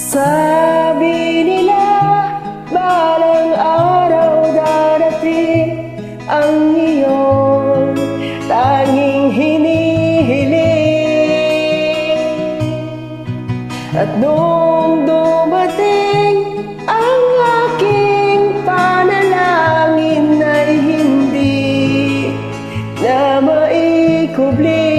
Sabi nila, balang araw darating ang iyong tanging hinihiling. At nung dumating ang aking panalangin ay hindi na maikubli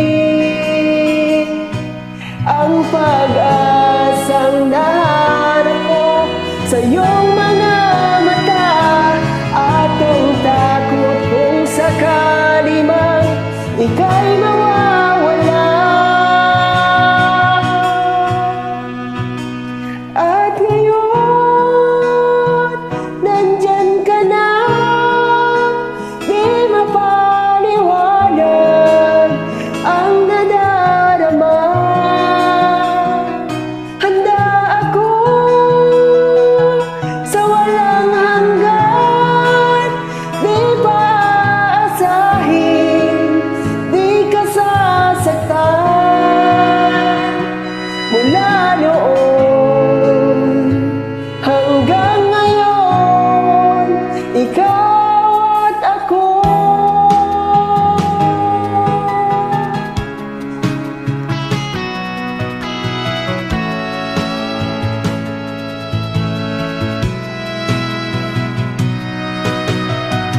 ang pag-asang nahanap ko sa iyong mga mata, at ang takot kung sakali mang ika'y mawawala. At ngayon, nandyan ka na, di mapaliwanag ang nadarama. Handa ako sa walang hanggan, di pa aasahin, di ka sasaktan. Mula noon hanggang ngayon, ikaw at ako.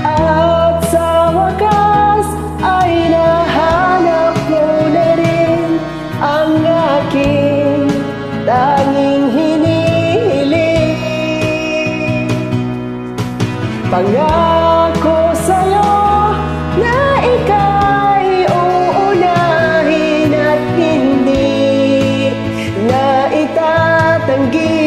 At sa wakas ay nahanap ko na rin ang aking tanging hinihiling. Pangako sa'yo na ika'y uunahin at hindi na itatanggi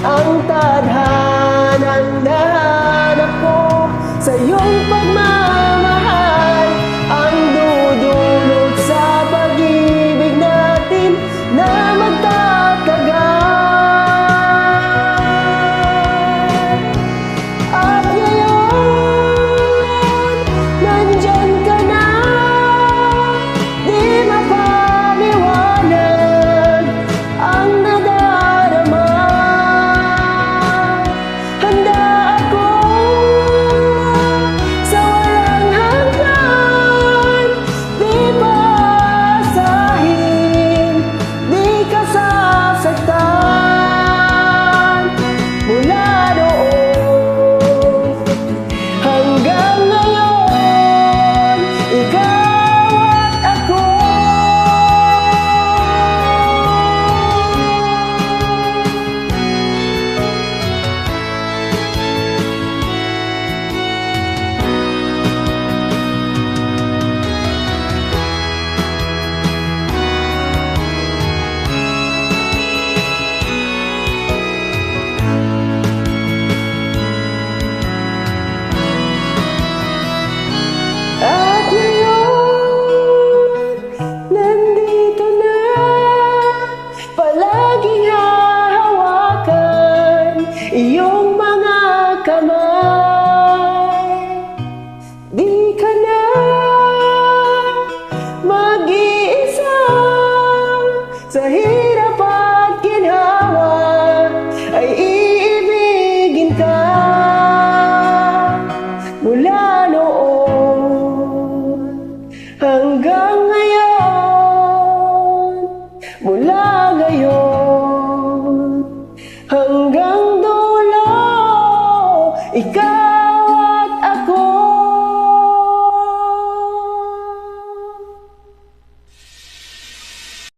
ang tadhanang nahanap ko sa iyong pagmamahal, ang dudulot sa pag-ibig natin na magtatagal. At ngayon, nandyan ka na, di mapaliwanag ang nadarama. Handa ako sa walang hanggan, di pa aasahin, di ka sasaktan. Mula noon hanggang ngayon, ikaw at ako. At ngayon, nandito na, palaging hahawakan iyong mga kamay. Di ka na mag-iisa sa hirap